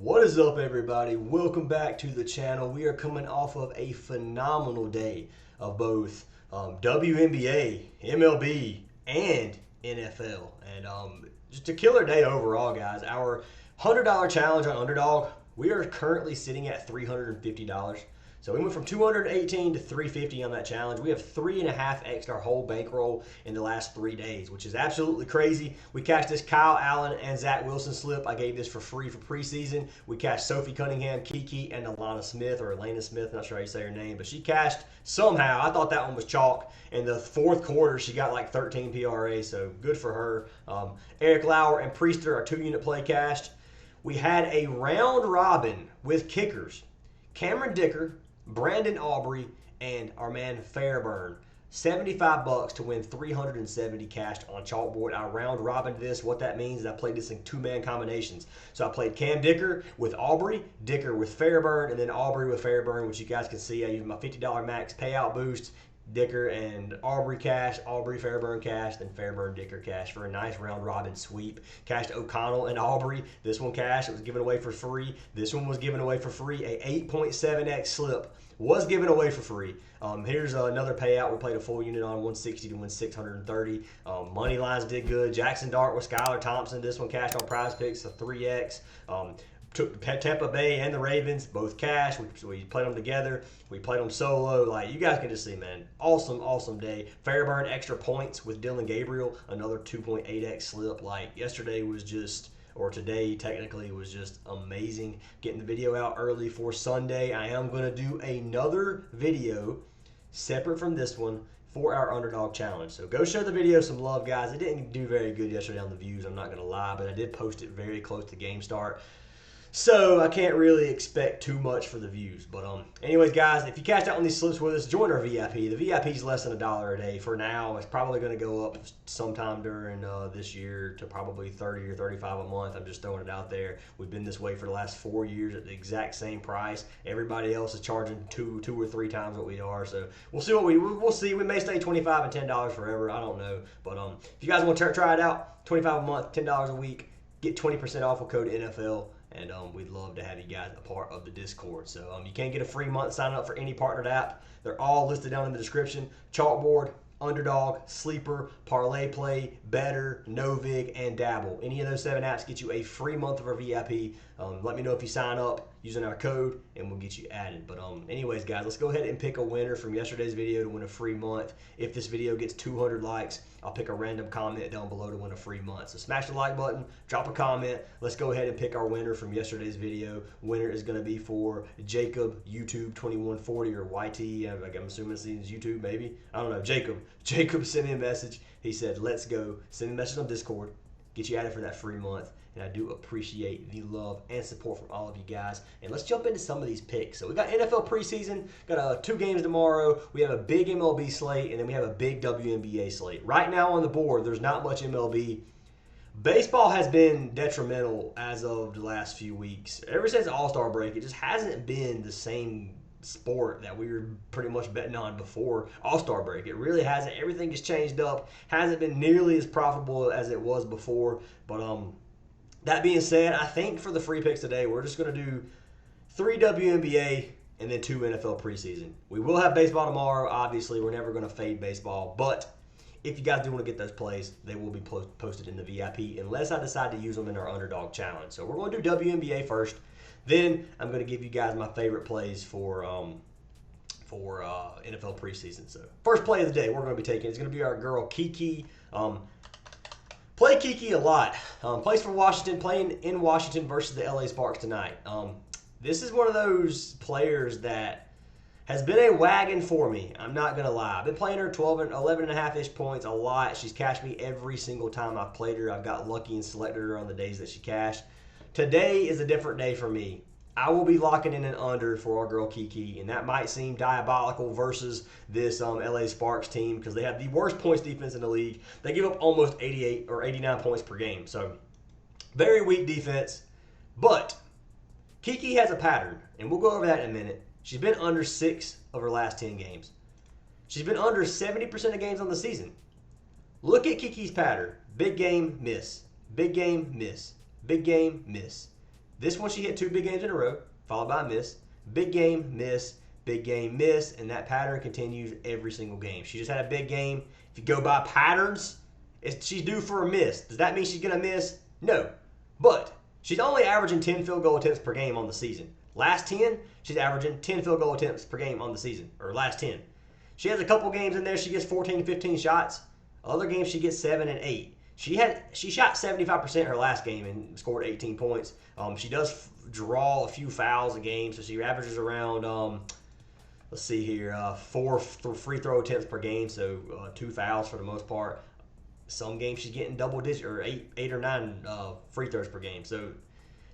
What is up, everybody? Welcome back to the channel. We are coming off of a phenomenal day of both WNBA, MLB, and NFL. And just a killer day overall, guys. Our $100 challenge on Underdog, we are currently sitting at $350. So we went from 218 to 350 on that challenge. We have 3.5x our whole bankroll in the last 3 days, which is absolutely crazy. We cashed this Kyle Allen and Zach Wilson slip. I gave this for free for preseason. We cashed Sophie Cunningham, Kiki, and Elana Smith, not sure how you say her name, but she cashed somehow. I thought that one was chalk. In the fourth quarter, she got like 13 PRA, so good for her. Eric Lauer and Priester, our 2-unit play, cashed. We had a round robin with kickers. Cameron Dicker, Brandon Aubrey, and our man Fairburn. $75 to win 370 cashed on chalkboard. I round robin this. What that means is I played this in 2-man combinations. So I played Cam Dicker with Aubrey, Dicker with Fairburn, and then Aubrey with Fairburn, which you guys can see. I used my $50 max payout boost. Dicker and Aubrey cash, Aubrey Fairburn cash, then Fairburn Dicker cash for a nice round robin sweep. Cashed O'Connell and Aubrey. This one cash, it was given away for free. This one was given away for free. A 8.7x slip was given away for free. Here's another payout. We played a full unit on 160 to win 630. Money lines did good. Jackson Dart with Skylar Thompson. This one cashed on Prizepicks, a 3x. Took Tampa Bay and the Ravens, both cash. We played them together. We played them solo. Like, you guys can just see, man. Awesome day. Fairburn extra points with Dylan Gabriel, another 2.8x slip. Like, yesterday was just, or today technically, was just amazing. Getting the video out early for Sunday. I am going to do another video separate from this one for our Underdog Challenge. So go show the video some love, guys. It didn't do very good yesterday on the views, I'm not going to lie, but I did post it very close to game start. So I can't really expect too much for the views. But anyways, guys, if you cashed out on these slips with us, join our VIP. The VIP is less than $1 a day for now. It's probably going to go up sometime during this year to probably 30 or 35 a month. I'm just throwing it out there. We've been this way for the last 4 years at the exact same price. Everybody else is charging two or three times what we are. So we'll see we'll see. We may stay $25 and $10 forever. I don't know. But if you guys want to try it out, $25 a month, $10 a week, get 20% off with code NFL. And we'd love to have you guys a part of the Discord. So you can get a free month sign up for any partnered app. They're all listed down in the description. Chalkboard, Underdog, Sleeper, Parlay Play, Better, Novig, and Dabble. Any of those 7 apps get you a free month of our VIP. Let me know if you sign up using our code, and we'll get you added. But anyways, guys, let's go ahead and pick a winner from yesterday's video to win a free month. If this video gets 200 likes, I'll pick a random comment down below to win a free month. So smash the like button, drop a comment. Let's go ahead and pick our winner from yesterday's video. Winner is going to be for Jacob YouTube 2140 or YT. I'm assuming it's YouTube, maybe. I don't know. Jacob sent me a message. He said, let's go. Send me a message on Discord. Get you added for that free month. And I do appreciate the love and support from all of you guys. And let's jump into some of these picks. So we got NFL preseason, got 2 games tomorrow. We have a big MLB slate, and then we have a big WNBA slate. Right now on the board, there's not much MLB. Baseball has been detrimental as of the last few weeks. Ever since All-Star break, it just hasn't been the same sport that we were pretty much betting on before All-Star break. It really hasn't. Everything has changed up. Hasn't been nearly as profitable as it was before. But that being said, I think for the free picks today, we're just going to do 3 WNBA and then 2 NFL preseason. We will have baseball tomorrow. Obviously, we're never going to fade baseball. But if you guys do want to get those plays, they will be posted in the VIP unless I decide to use them in our Underdog Challenge. So we're going to do WNBA first. Then I'm going to give you guys my favorite plays for NFL preseason. So first play of the day we're going to be taking is going to be our girl Kiki. Play Kiki a lot. Plays for Washington, playing in Washington versus the LA Sparks tonight. This is one of those players that has been a wagon for me. I'm not going to lie. I've been playing her 12 and 11.5-ish points a lot. She's cashed me every single time I've played her. I've got lucky and selected her on the days that she cashed. Today is a different day for me. I will be locking in an under for our girl Kiki, and that might seem diabolical versus this LA Sparks team because they have the worst points defense in the league. They give up almost 88 or 89 points per game, so very weak defense. But Kiki has a pattern, and we'll go over that in a minute. She's been under 6 of her last 10 games. She's been under 70% of games on the season. Look at Kiki's pattern. Big game, miss. Big game, miss. Big game, miss. This one she hit 2 big games in a row, followed by a miss. Big game, miss, big game, miss, and that pattern continues every single game. She just had a big game. If you go by patterns, she's due for a miss. Does that mean she's going to miss? No. But she's only averaging 10 field goal attempts per game on the season. Last 10, she's averaging 10 field goal attempts per game on the season, or last 10. She has a couple games in there she gets 14, 15 shots. Other games she gets 7 and 8. She shot 75% her last game and scored 18 points. She does draw a few fouls a game, so she averages around, let's see here, 4 free throw attempts per game, so 2 fouls for the most part. Some games she's getting double digit or 8 or 9 free throws per game. So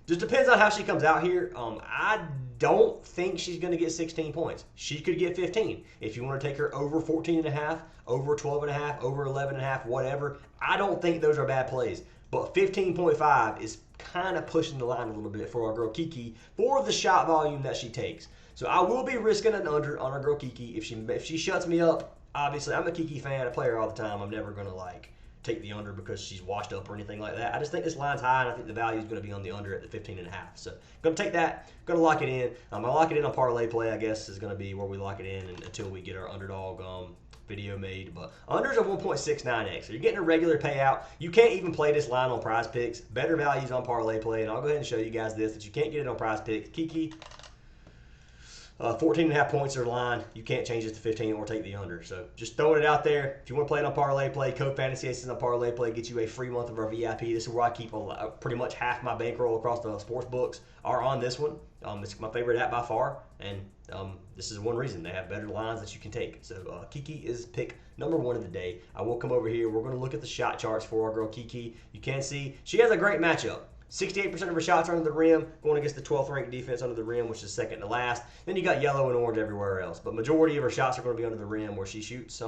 just depends on how she comes out here. I don't think she's going to get 16 points. She could get 15. If you want to take her over 14.5, over 12.5, over 11.5, whatever, I don't think those are bad plays. But 15.5 is kind of pushing the line a little bit for our girl Kiki for the shot volume that she takes. So I will be risking an under on our girl Kiki. If she shuts me up, obviously I'm a Kiki fan. I play her all the time. I'm never going to take the under because she's washed up or anything like that. I just think this line's high, and I think the value is going to be on the under at the 15.5. So going to take that, going to lock it in. I lock it in on parlay play, I guess, is going to be where we lock it in until we get our underdog video made. But unders are 1.69x. So you're getting a regular payout. You can't even play this line on Prizepicks. Better values on parlay play, and I'll go ahead and show you guys this, that you can't get it on Prizepicks. Kiki, 14.5 points are line. You can't change it to 15 or take the under. So just throwing it out there. If you want to play it on parlay play, code Fantasy Aces on parlay play gets you a free month of our VIP. This is where I keep pretty much half my bankroll across the sports books are on this one. It's my favorite app by far, and this is one reason they have better lines that you can take. So Kiki is pick number 1 of the day. I will come over here. We're going to look at the shot charts for our girl Kiki. You can see she has a great matchup. 68% of her shots are under the rim, going against the 12th ranked defense under the rim, which is second to last. Then you got yellow and orange everywhere else. But majority of her shots are going to be under the rim, where she shoots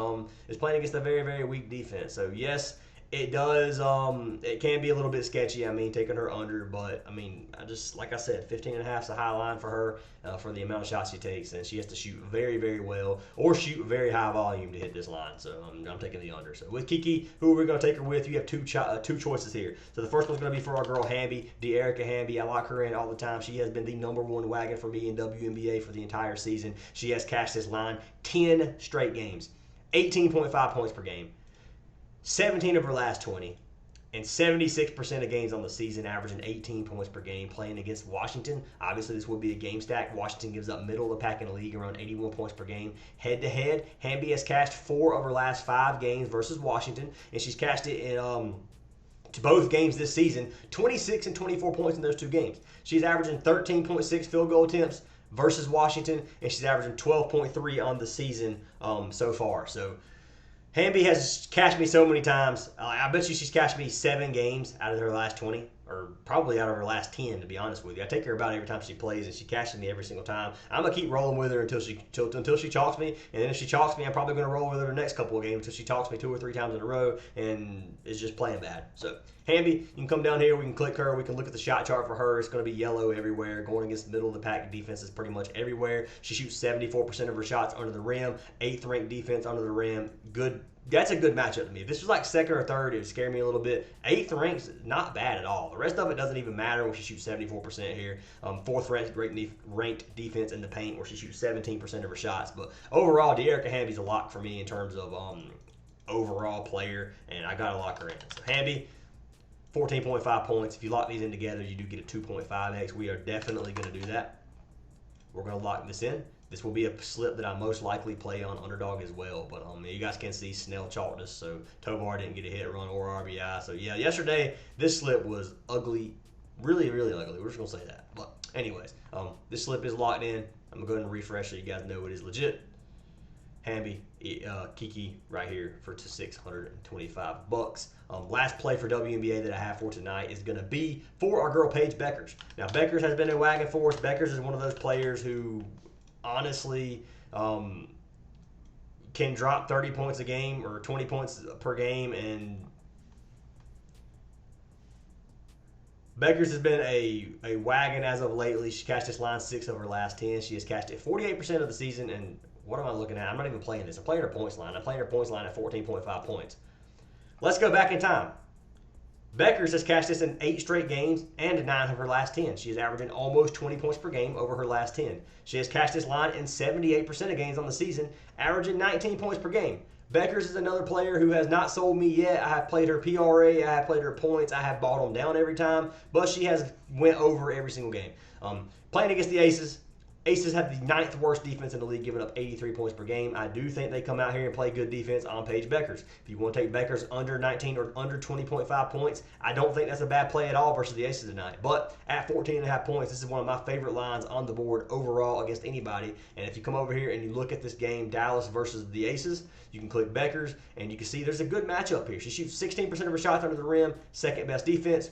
is playing against a very, very weak defense. So yes, it does. It can be a little bit sketchy. Taking her under, but like I said, 15.5 is a high line for her for the amount of shots she takes, and she has to shoot very, very well or shoot very high volume to hit this line. So I'm taking the under. So with Kiki, who are we going to take her with? You have two choices here. So the first one's going to be for our girl Hamby, De'Erica Hamby. I lock her in all the time. She has been the number 1 wagon for me in WNBA for the entire season. She has cashed this line 10 straight games, 18.5 points per game. 17 of her last 20, and 76% of games on the season, averaging 18 points per game, playing against Washington. Obviously, this would be a game stack. Washington gives up middle of the pack in the league, around 81 points per game. Head-to-head, Hamby has cashed 4 of her last 5 games versus Washington, and she's cashed it in to both games this season, 26 and 24 points in those 2 games. She's averaging 13.6 field goal attempts versus Washington, and she's averaging 12.3 on the season so far. So Hamby has cashed me so many times. I bet you she's cashed me 7 games out of her last 20, or probably out of her last 10, to be honest with you. I take her about every time she plays, and she cashes me every single time. I'm going to keep rolling with her until she chalks me, and then if she chalks me, I'm probably going to roll with her the next couple of games until she chalks me 2 or 3 times in a row and is just playing bad. So Hamby, you can come down here, we can click her, we can look at the shot chart for her. It's going to be yellow everywhere, going against the middle of the pack defenses pretty much everywhere. She shoots 74% of her shots under the rim, 8th ranked defense under the rim. Good. That's a good matchup to me. If this was like 2nd or 3rd, it would scare me a little bit. 8th ranked, not bad at all. The rest of it doesn't even matter when she shoots 74% here. 4th ranked defense in the paint, where she shoots 17% of her shots. But overall, De'Erica Hamby's a lock for me in terms of overall player, and I got to lock her in. So Hamby, 14.5 points. If you lock these in together, you do get a 2.5x. We are definitely going to do that. We're going to lock this in. This will be a slip that I most likely play on underdog as well. But you guys can see Snell chalked us, so Tovar didn't get a hit run or RBI. So yeah, yesterday this slip was ugly, really, really ugly. We're just going to say that. But anyways, this slip is locked in. I'm going to go ahead and refresh so you guys know it is legit. Hamby, Kiki right here for $625. Last play for WNBA that I have for tonight is going to be for our girl Paige Bueckers. Now, Bueckers has been a wagon for us. Bueckers is one of those players who honestly can drop 30 points a game or 20 points per game, and Bueckers has been a wagon as of lately. She cashed this line 6 of her last 10. She has cashed it 48% of the season, and what am I looking at? I'm not even playing this. I'm playing her points line. I'm playing her points line at 14.5 points. Let's go back in time. Bueckers has cashed this in 8 straight games and 9 of her last 10. She is averaging almost 20 points per game over her last 10. She has cashed this line in 78% of games on the season, averaging 19 points per game. Bueckers is another player who has not sold me yet. I have played her PRA, I have played her points, I have bought them down every time, but she has went over every single game. Playing against the Aces, Aces have the 9th worst defense in the league, giving up 83 points per game. I do think they come out here and play good defense on Paige Bueckers. If you want to take Bueckers under 19 or under 20.5 points, I don't think that's a bad play at all versus the Aces tonight. But at 14.5 points, this is one of my favorite lines on the board overall against anybody. And if you come over here and you look at this game, Dallas versus the Aces, you can click Bueckers, and you can see there's a good matchup here. She shoots 16% of her shots under the rim, second best defense.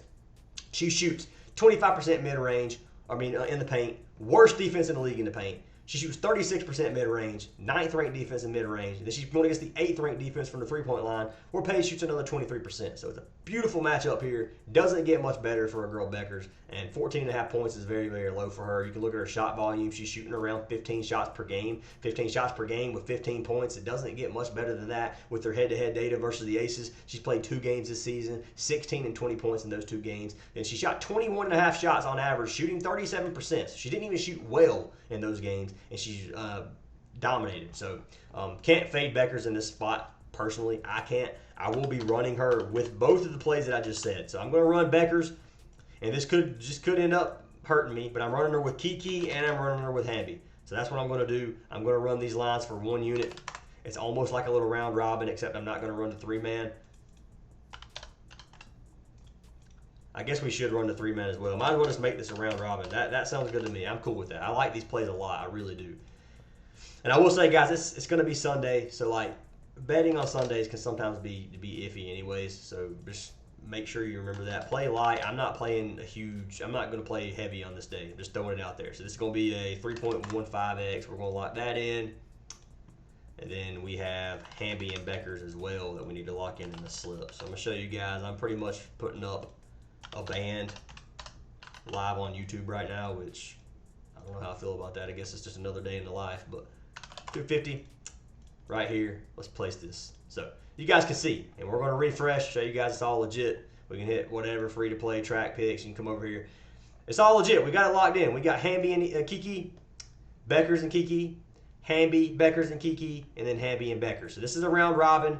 She shoots 25% mid-range, in the paint. Worst defense in the league in the paint. She shoots 36% mid-range, 9th ranked defense in mid-range. Then she's going against the 8th ranked defense from the three-point line, where Paige shoots another 23%. So it's a beautiful matchup here. Doesn't get much better for a girl Bueckers, and 14.5 points is very, very low for her. You can look at her shot volume. She's shooting around 15 shots per game. 15 shots per game with 15 points. It doesn't get much better than that with her head-to-head data versus the Aces. She's played 2 games this season, 16 and 20 points in those 2 games. And she shot 21.5 shots on average, shooting 37%. So she didn't even shoot well in those games, and she's dominated. So can't fade Bueckers in this spot personally. I can't. I will be running her with both of the plays that I just said. So I'm going to run Bueckers, and this could end up hurting me, but I'm running her with Kiki and I'm running her with Hamby. So that's what I'm going to do. I'm going to run these lines for 1 unit. It's almost like a little round robin, except I'm not going to run the 3-man. I guess we should run the 3-man as well. Might as well just make this a round robin. That sounds good to me. I'm cool with that. I like these plays a lot. I really do. And I will say, guys, it's going to be Sunday, so like betting on Sundays can sometimes be iffy, anyways. So just make sure you remember that. Play light. I'm not playing I'm not going to play heavy on this day. I'm just throwing it out there. So this is going to be a 3.15x. We're going to lock that in. And then we have Hamby and Bueckers as well that we need to lock in the slip. So I'm going to show you guys. I'm pretty much putting up a band live on YouTube right now, which I don't know how I feel about that. I guess it's just another day in the life, but 250 right here. Let's place this so you guys can see, and we're going to refresh, show you guys it's all legit. We can hit whatever free to play track picks. You can come over here. It's all legit. We got it locked in. We got Hamby and Kiki, Bueckers and Kiki, Hamby, Bueckers and Kiki, and then Hamby and Bueckers. So this is a round we'll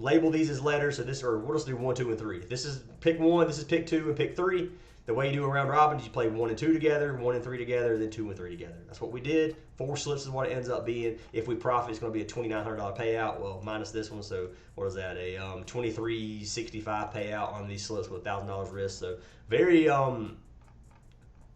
label these as letters, so we'll just do 1, 2, and 3. If this is pick 1, this is pick 2, and pick 3. The way you do a round robin is you play 1 and 2 together, 1 and 3 together, then 2 and 3 together. That's what we did. 4 slips is what it ends up being. If we profit, it's going to be a $2,900 payout. Well, minus this one, so what is that? A $2,365 payout on these slips with $1,000 risk. So very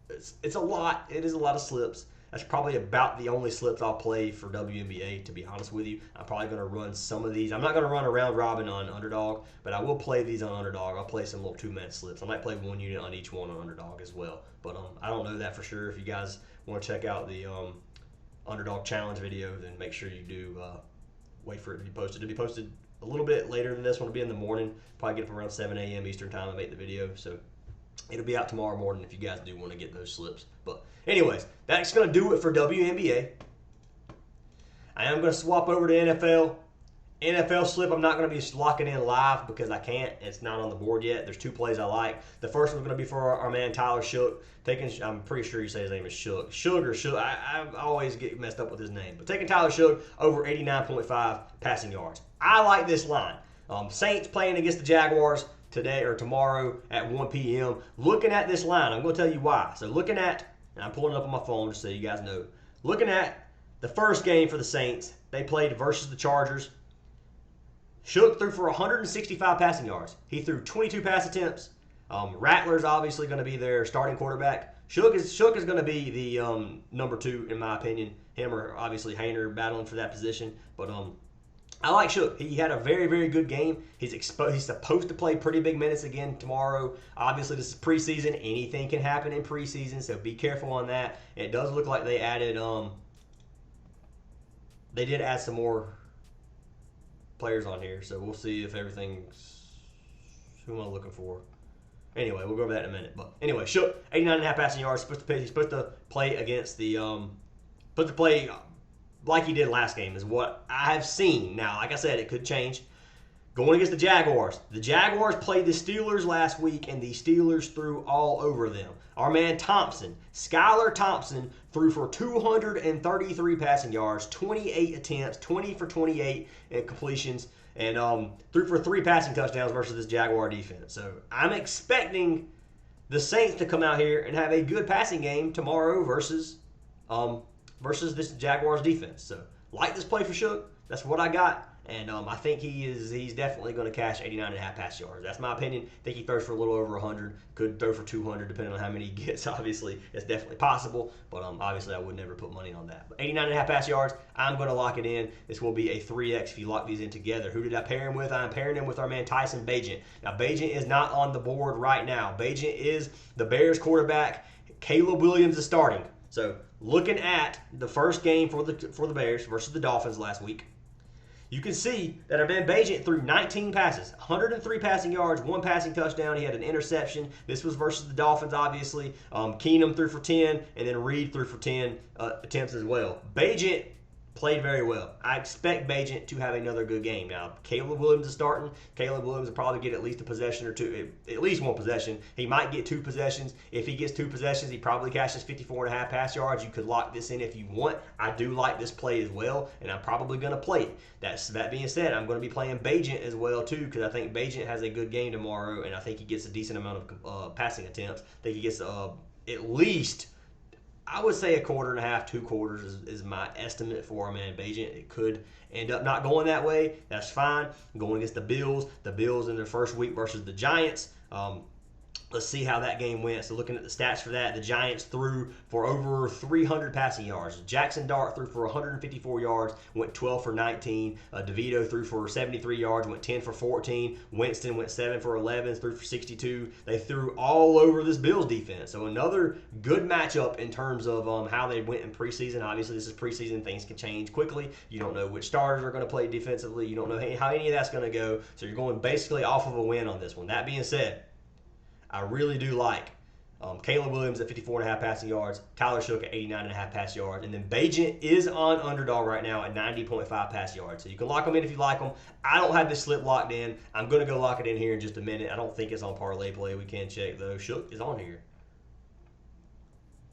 it's a lot. It is a lot of slips. That's probably about the only slips I'll play for WNBA, to be honest with you. I'm probably going to run some of these. I'm not going to run a round robin on Underdog, but I will play these on Underdog. I'll play some little 2-minute slips. I might play 1 unit on each one on Underdog as well. But I don't know that for sure. If you guys want to check out the Underdog Challenge video, then make sure you do wait for it to be posted. It'll be posted a little bit later than this one. It'll be in the morning. Probably get up around 7 a.m. Eastern time to make the video. So it'll be out tomorrow morning if you guys do want to get those slips. But anyways, that's going to do it for WNBA. I am going to swap over to NFL. NFL slip, I'm not going to be locking in live because I can't. It's not on the board yet. There's 2 plays I like. The first one's going to be for our man Tyler Shook. I'm pretty sure you say his name is Shook. Shook. I always get messed up with his name. But taking Tyler Shook over 89.5 passing yards. I like this line. Saints playing against the Jaguars today or tomorrow at 1 p.m. Looking at this line, I'm going to tell you why. So looking at, and I'm pulling it up on my phone just so you guys know. Looking at the first game for the Saints, they played versus the Chargers. Shook threw for 165 passing yards. He threw 22 pass attempts. Rattler's obviously going to be their starting quarterback. Shook is going to be the number 2 in my opinion. Him or obviously Hayner battling for that position. But I like Shook. He had a very, very good game. He's supposed to play pretty big minutes again tomorrow. Obviously, this is preseason. Anything can happen in preseason, so be careful on that. It does look like they did add some more players on here, so we'll see if everything's... Who am I looking for? Anyway, we'll go over that in a minute. But anyway, Shook, 89.5 passing yards. He's supposed to play against the... supposed to play like he did last game is what I have seen. Now, like I said, it could change. Going against the Jaguars. The Jaguars played the Steelers last week, and the Steelers threw all over them. Our man Thompson, Skylar Thompson, threw for 233 passing yards, 28 attempts, 20 for 28 completions, and threw for 3 passing touchdowns versus this Jaguar defense. So I'm expecting the Saints to come out here and have a good passing game tomorrow versus this Jaguars defense. So like this play for Shook. That's what I got. And I think he's definitely going to cash 89.5 pass yards. That's my opinion. I think he throws for a little over 100. Could throw for 200 depending on how many he gets. Obviously, it's definitely possible. But obviously, I would never put money on that. But 89.5 pass yards, I'm going to lock it in. This will be a 3X if you lock these in together. Who did I pair him with? I'm pairing him with our man Tyson Bagent. Now, Bagent is not on the board right now. Bagent is the Bears quarterback. Caleb Williams is starting. So, looking at the first game for the Bears versus the Dolphins last week, you can see that our man Bagent threw 19 passes, 103 passing yards, 1 passing touchdown. He had an interception. This was versus the Dolphins, obviously. Keenum threw for 10, and then Reed threw for 10 attempts as well. Bagent played very well. I expect Bagent to have another good game. Now, Caleb Williams is starting. Caleb Williams will probably get at least a possession or two, at least one possession. He might get 2 possessions. If he gets 2 possessions, he probably cashes 54.5 pass yards. You could lock this in if you want. I do like this play as well, and I'm probably going to play it. That being said, I'm going to be playing Bagent as well, too, because I think Bagent has a good game tomorrow, and I think he gets a decent amount of passing attempts. I think he gets at least, I would say, a quarter and a half, 2 quarters is my estimate for our man Bagent. It could end up not going that way. That's fine. Going against the Bills. The Bills in their first week versus the Giants. Let's see how that game went. So looking at the stats for that, the Giants threw for over 300 passing yards. Jackson Dart threw for 154 yards, went 12 for 19. DeVito threw for 73 yards, went 10 for 14. Winston went 7 for 11, threw for 62. They threw all over this Bills defense. So another good matchup in terms of how they went in preseason. Obviously, this is preseason. Things can change quickly. You don't know which starters are going to play defensively. You don't know how any of that's going to go. So you're going basically off of a win on this one. That being said, I really do like Caleb Williams at 54.5 passing yards, Tyler Shook at 89.5 pass yards, and then Bagent is on underdog right now at 90.5 pass yards. So you can lock them in if you like them. I don't have this slip locked in. I'm going to go lock it in here in just a minute. I don't think it's on parlay play. We can check, though. Shook is on here.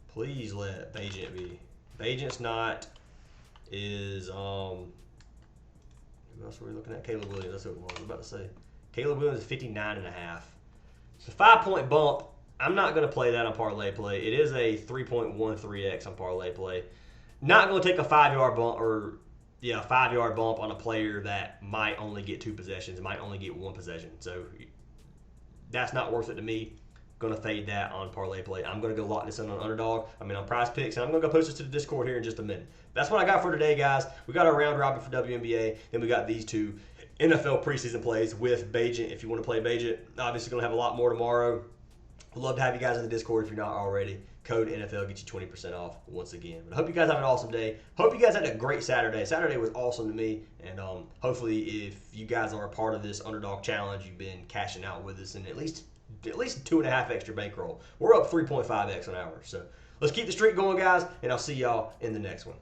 Please let Bagent be. Bagent's not. Who else were we looking at? Caleb Williams. That's what I was about to say. Caleb Williams is 59.5. It's a 5-point bump. I'm not going to play that on parlay play. It is a 3.13x on parlay play. Not going to take a 5-yard bump a 5-yard bump on a player that might only get 2 possessions, might only get 1 possession. So that's not worth it to me. Going to fade that on parlay play. I'm going to go lock this in on underdog. On Prizepicks, and I'm going to go post this to the Discord here in just a minute. That's what I got for today, guys. We got our round robin for WNBA. Then we got these 2 NFL preseason plays with Bagent. If you want to play Bagent, obviously going to have a lot more tomorrow. I'd love to have you guys in the Discord if you're not already. Code NFL gets you 20% off once again. But I hope you guys have an awesome day. Hope you guys had a great Saturday. Saturday was awesome to me. And hopefully if you guys are a part of this underdog challenge, you've been cashing out with us in at least 2.5 extra bankroll. We're up 3.5x on ours. So let's keep the streak going, guys, and I'll see y'all in the next one.